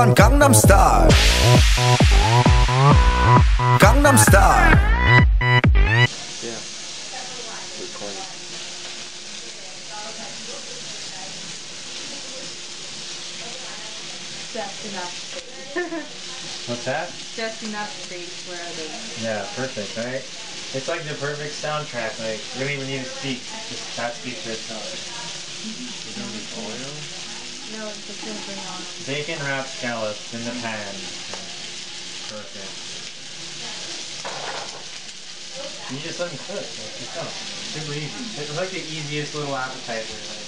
on Gangnam Style. Gangnam Style. Yeah. Recording. Just enough space. What's that? Just enough space for others. Yeah, perfect, right? It's like the perfect soundtrack. Like, you don't even need to speak. Just that speaks for itself. You don't need oil? No, it's just gonna bring on. Bacon wrapped scallops in the pan. Perfect. You just let them cook. Like, it's not super easy. It's like the easiest little appetizer. Like.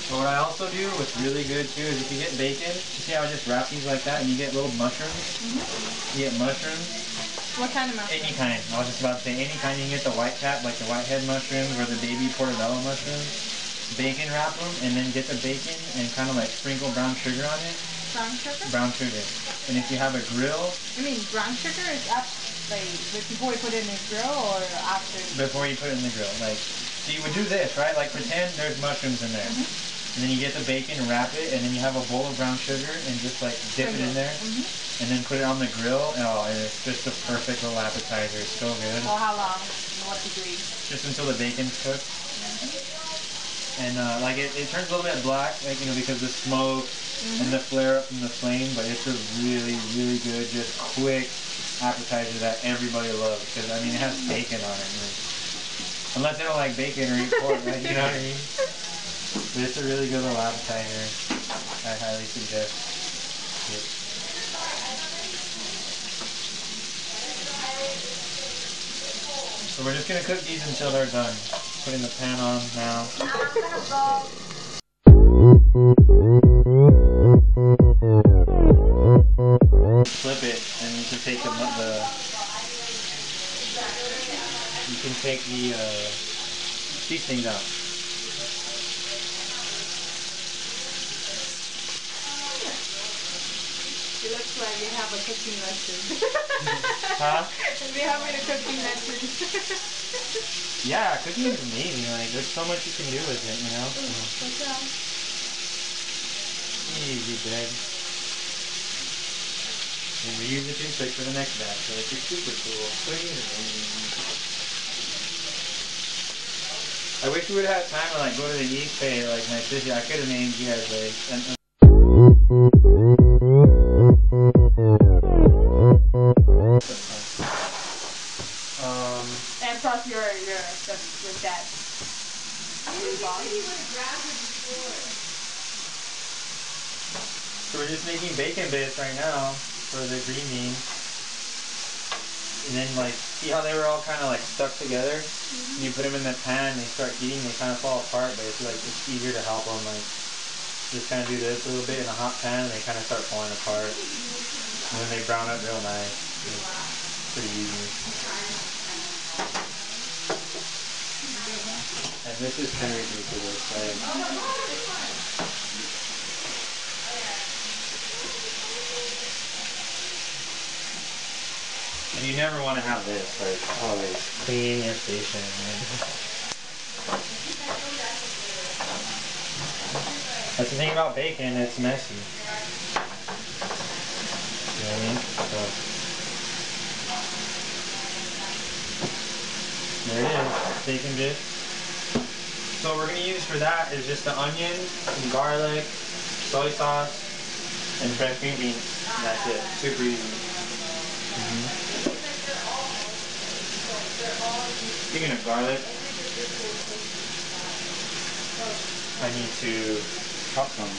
But what I also do, what's really good too, is if you get bacon, you see how I just wrap these like that, and you get little mushrooms. You get mushrooms. What kind of mushroom? Any kind. I was just about to say any kind. You can get the white cap, like the whitehead mushrooms, or the baby portobello mushrooms. Bacon wrap them, and then get the bacon and kind of like sprinkle brown sugar on it. Brown sugar? Brown sugar. And if you have a grill. I mean, brown sugar is up, like, before you put it in the grill or after? Before you put it in the grill. Like, so you would do this, right? Like pretend there's mushrooms in there. And then you get the bacon, wrap it, and then you have a bowl of brown sugar and just like dip it in there. And then put it on the grill. Oh, and it's just the perfect little appetizer. It's so good. For how long? And what degree? Just until the bacon's cooked. And like it turns a little bit black, like, you know, because the smoke and the flare up from the flame, but it's a really, really good, just quick appetizer that everybody loves. Because, I mean, it has bacon on it. Like, unless they don't like bacon or eat pork, like, you know what I mean? But it's a really good little appetizer. I highly suggest it. So we're just going to cook these until they're done. Putting the pan on now. Flip it, and you can take these things out. It looks like we have a cooking lesson. Huh? We're having a cooking lesson. Yeah, cooking is amazing. Like, there's so much you can do with it, you know? What's up? Easy, babe. And we use the toothpick for the next batch, so it's super cool. Cooking is amazing. I wish we would have time to like go to the East Bay like my sister. I could have named you guys like. And plus your stuff with that. So we're just making bacon bits right now for the green beans. And then like, see how they were all kind of like stuck together? And you put them in the pan, they start heating, they kind of fall apart, but it's like, it's easier to help them. Like, just kind of do this a little bit in a hot pan, and they kind of start falling apart. And then they brown up real nice. It's pretty easy. And this is pretty ridiculous. Like, and you never want to have this, like, always clean your station. That's the thing about bacon, it's messy. You know what I mean? So, there it is, bacon bits. So what we're going to use for that is just the onion, some garlic, soy sauce, and fresh green beans. That's it. Super easy. Speaking of garlic, I need to chop some.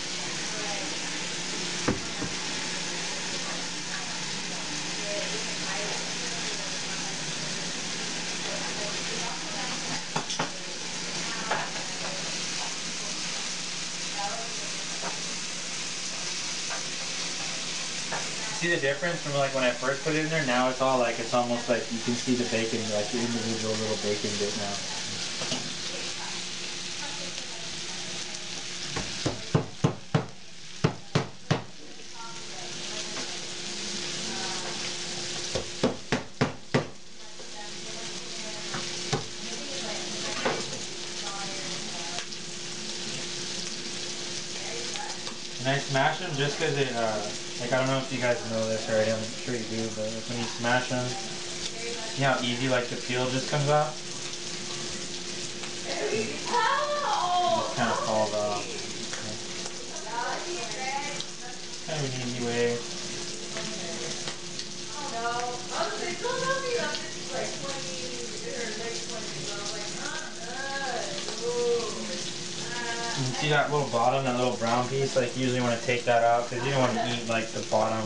See the difference from like when I first put it in there? Now it's all like, it's almost like you can see the bacon, like the individual little bacon bit now. And I smash them just because it, like I don't know if you guys know this already, I'm sure you do, but like when you smash them, see how easy like the peel just comes off? It just kind of falls off. Kind of an easy way. You see that little bottom, that little brown piece? Like you usually want to take that out because you don't want to eat like the bottom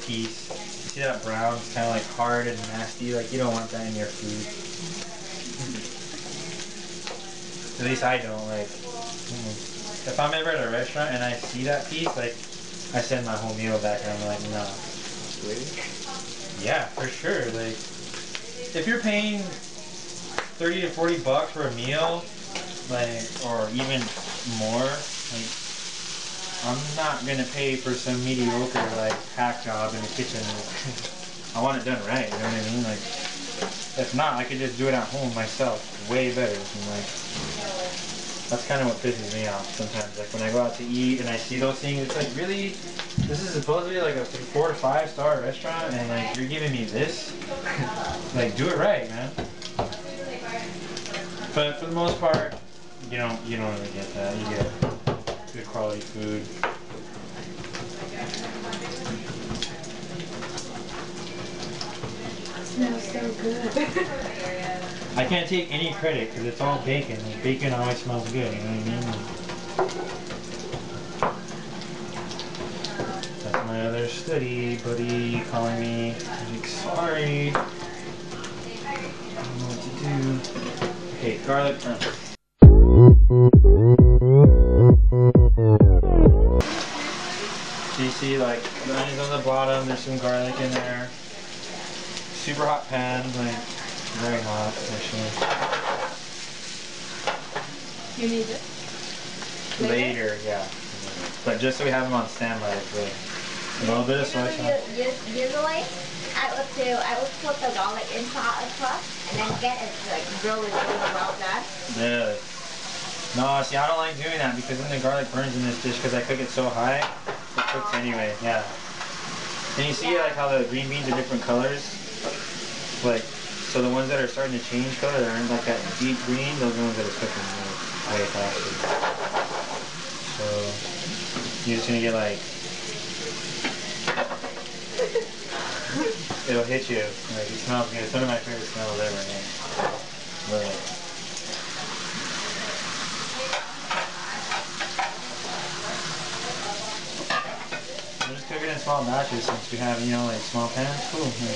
piece. You see that brown? It's kind of like hard and nasty. Like you don't want that in your food. At least I don't. Like, if I'm ever at a restaurant and I see that piece, like I send my whole meal back and I'm like, no. Yeah, for sure. Like, if you're paying 30 to 40 bucks for a meal, like, or even more, like, I'm not gonna pay for some mediocre like hack job in the kitchen. I want it done right, you know what I mean? Like, if not, I could just do it at home myself, way better. And like, that's kind of what pisses me off sometimes. Like when I go out to eat and I see those things, it's like, really, this is supposed to be like a 4 to 5 star restaurant, and like you're giving me this? Like, do it right, man. But for the most part, you don't really get that. You get good quality food. It smells so good. I can't take any credit because it's all bacon. Like, bacon always smells good, you know what I mean? That's my other study buddy calling me. Like, sorry. I don't know what to do. Okay, garlic burn. So you see, like, the onions on the bottom, there's some garlic in there. Super hot pan, like, very hot, actually. You need it? Later, yeah. But just so we have them on standby, like, a little bit of soy sauce. Usually, I would put the garlic inside first, and then get it like really well done. Yeah. No, see, I don't like doing that because then the garlic burns in this dish because I cook it so high. It cooks anyway, yeah. And you see like how the green beans are different colors? Like, so the ones that are starting to change color, they're in like that deep green, those are the ones that are cooking way faster. So, you're just gonna get like, it'll hit you. Like, it smells good. It's one of my favorite smells ever, man. Really. We'll just cook it in small batches since we have, you know, like small pans. Cool. Yeah.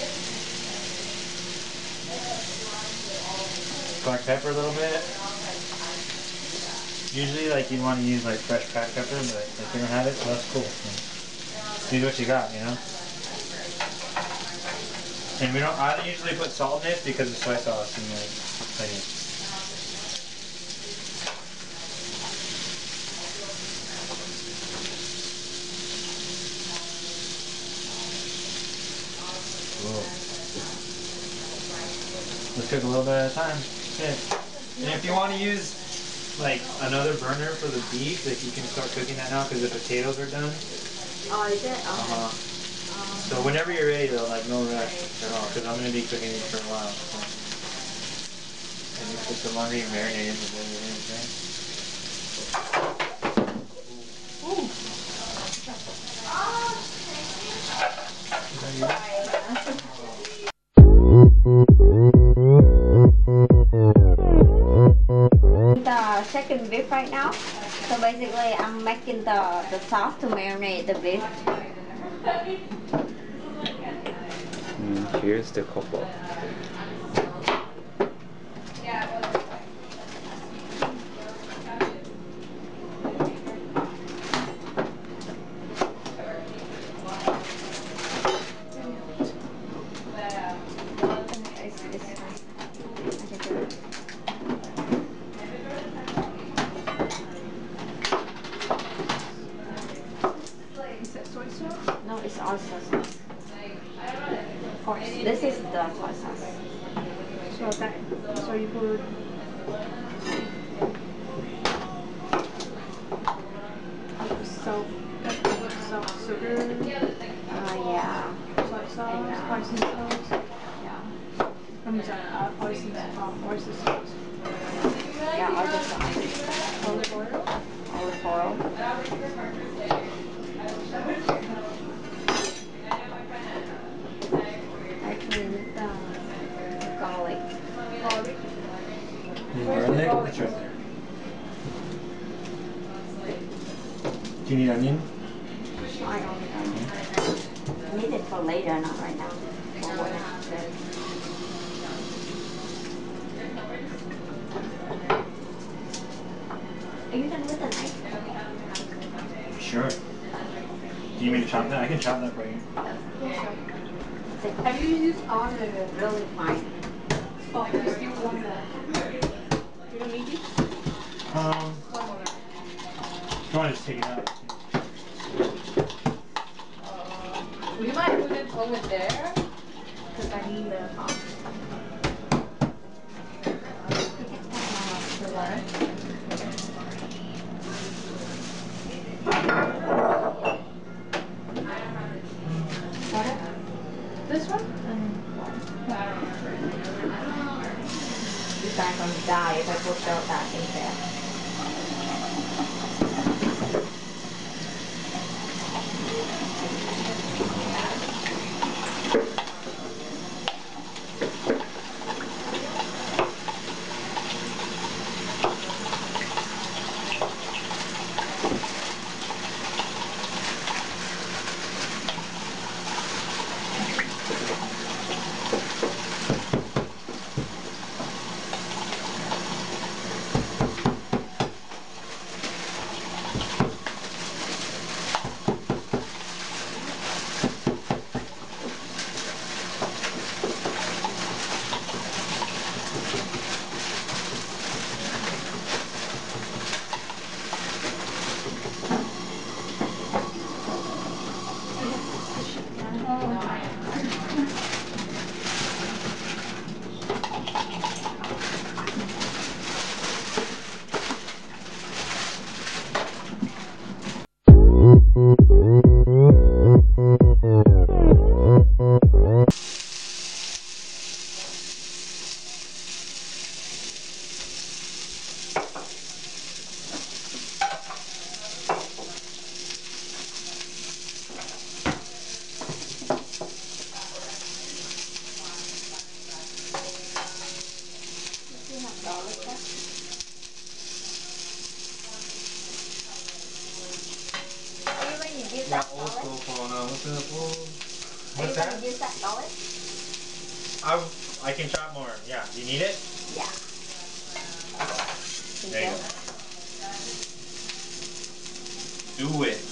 Black pepper a little bit. Usually, like, you'd want to use like fresh cracked pepper, but if you don't have it, so that's cool. So use what you got, you know. And we don't. I don't usually put salt in it because of soy sauce and like. Let's cook a little bit at a time. Okay. And if you want to use like another burner for the beef, like you can start cooking that now because the potatoes are done. Oh, is it? Okay. So whenever you're ready though, like no rush at all, because I'm going to be cooking these for a while. So. And you put the laundry and marinate in the okay? Ooh. The second beef right now. So basically, I'm making the sauce to marinate the beef. Here's the couple. No, it's also sauce. Of course, this is the soy sauce. Actually, with garlic. Garlic. Garlic? It's right there. Do you need onion? I don't need it for later, not right now. For when it's ready. Are you done with the knife? Sure. Do you need me to chop that? I can chop that for you. Have you used on the Really fine. Oh, you still want the... You don't need it? Um, One more. do you want to just take it out? Would you mind putting it over there? Because I need the pot. The what? Water? This one? You guys gonna die if I put that in there. Use that Old garlic? school phone. What's up? Are you What's gonna that? use that garlic? I can chop more. Yeah. You need it? Yeah. There you go. Do it.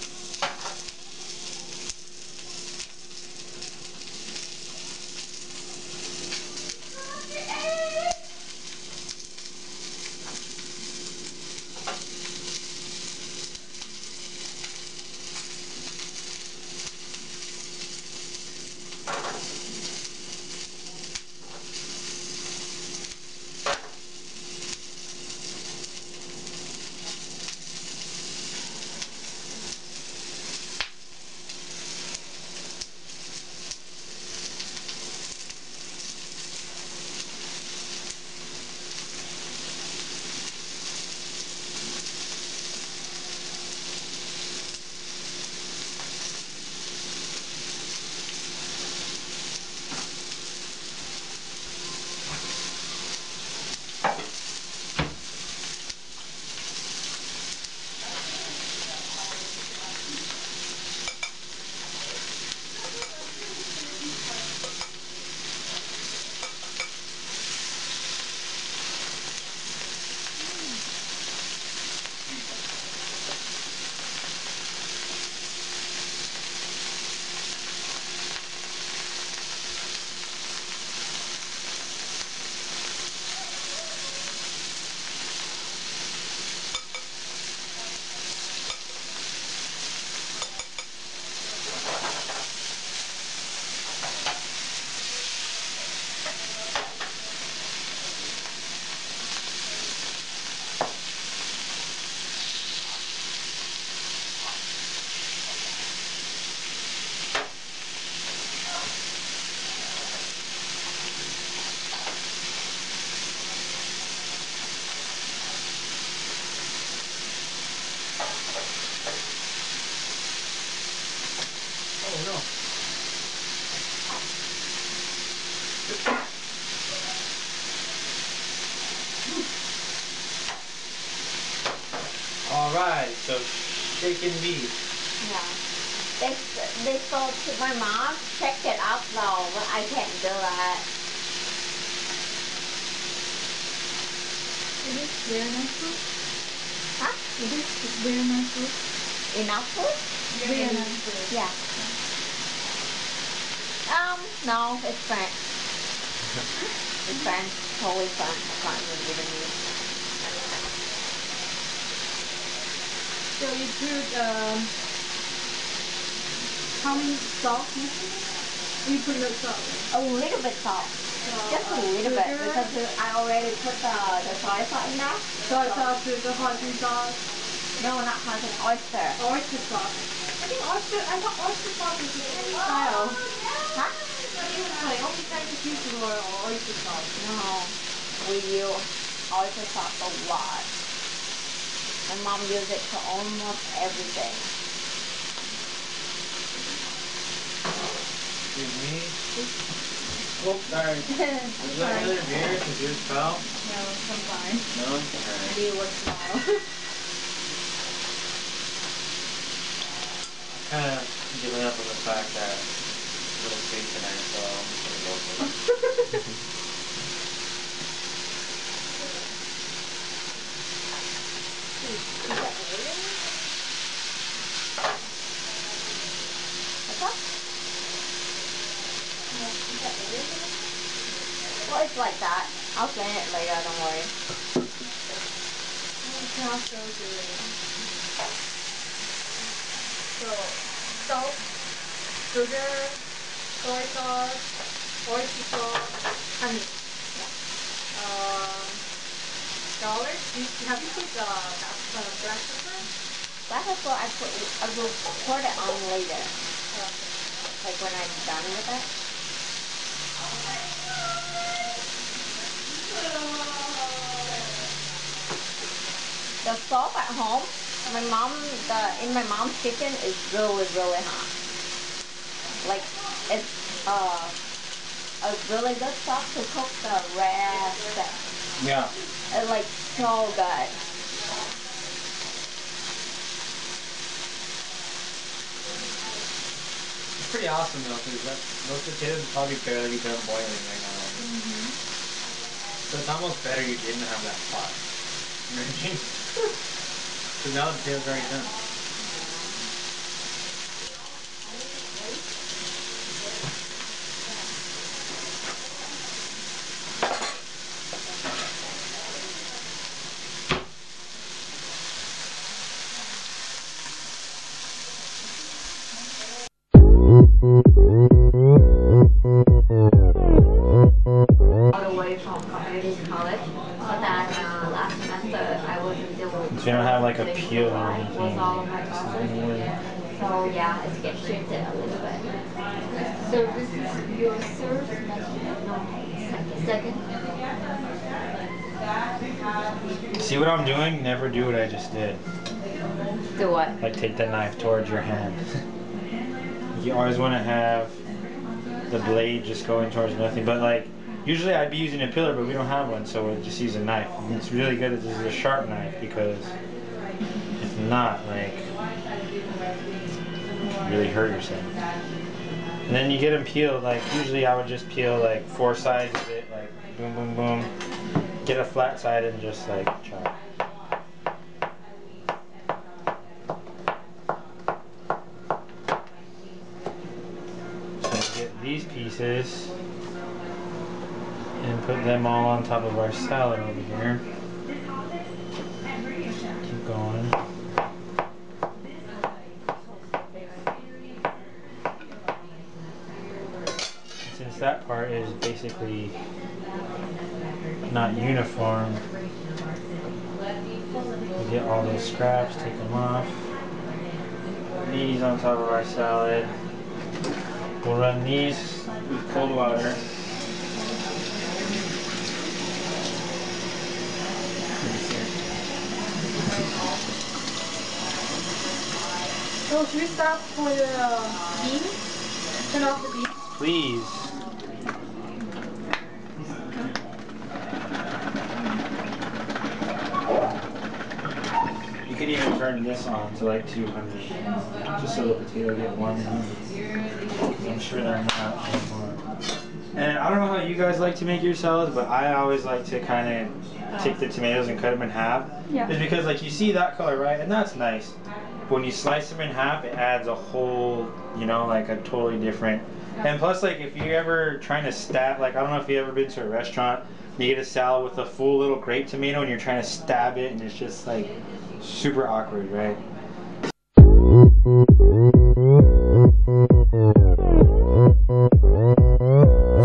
Alright, so chicken beef. Yeah. They sold to my mom. Checked it out though, but I can't do that. It is very nice food. Huh? It is very nice food. Enough food? Very nice food. Yeah. No, it's French. It's French. Totally French. I can't even Vietnamese. So you put how many salt? You put no salt. A little bit salt. Just a little bit because I already put the soy sauce in there. Soy sauce, sugar, hot and sauce. No, not hot, oyster. Oyster sauce. I thought oyster sauce was the only style. Huh? Like only kind of use oyster sauce. No, we use oyster sauce a lot. My mom uses it for almost everything. Excuse me. Oh, sorry. Is that another beer since yours fell? No, I'm fine. No? Alright. Maybe it was small. Kind of giving up on the fact that it's a little sweet tonight, so I'm just gonna go for it. Well, it's like that. I'll clean it later, don't worry. Sounds so good. So, salt, sugar, soy sauce, oyster sauce, honey. Garlic. Have you put black pepper? Black pepper, I will pour it on later. Like when I'm done with it. The stove at home, in my mom's kitchen is really, really hot. Like it's a really good stuff to cook the rare stuff. Yeah. It's like so good. It's pretty awesome though, because those potatoes would probably barely be done boiling right now. So it's almost better you didn't have that pot. Imagine. Because now the potatoes are already done. So you don't have like a peel or anything. So yeah, it's get shifted a little bit. So this is your third? Second. See what I'm doing? Never do what I just did. Do what? Like take the knife towards your hand. You always want to have the blade just going towards nothing. But like, usually I'd be using a peeler, but we don't have one, so we'll just use a knife. And it's really good that this is a sharp knife, because if not, like, really hurt yourself. And then you get them peeled, like, usually I would just peel like 4 sides of it, like, boom, boom, boom. Get a flat side and just like chop. So get these pieces and put them all on top of our salad over here. Keep going. Since that part is basically not uniform, we get all those scraps, take them off. These on top of our salad. We'll run these with cold water. So should we start for the beans? Turn off the beans? Please. You could even turn this on to like 200, just so the potato get warm enough. I'm sure they're not anymore. And I don't know how you guys like to make your salads, but I always like to kind of take the tomatoes and cut them in half. Yeah. It's because like you see that color, right? And that's nice. But when you slice them in half, it adds a whole, you know, like a totally different. And plus, like if you're ever trying to stab, like I don't know if you've ever been to a restaurant, you get a salad with a full little grape tomato and you're trying to stab it and it's just like super awkward, right?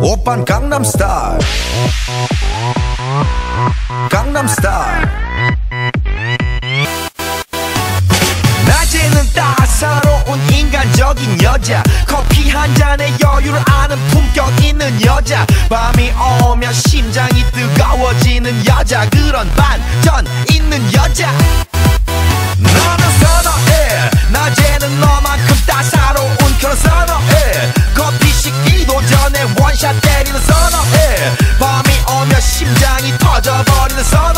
오빤 강남스타일 강남스타일 낮에는 따사로운 인간적인 여자 커피 한 잔에 여유를 아는 품격 있는 여자 밤이 오면 심장이 뜨거워지는 여자 그런 반전 있는 여자 너는 선호해 낮에는 너만큼 따사로운 그런 선호해 커피 식기도 전에 원샷 때리는 선호해 밤이 오면 심장이 터져버리는 선호해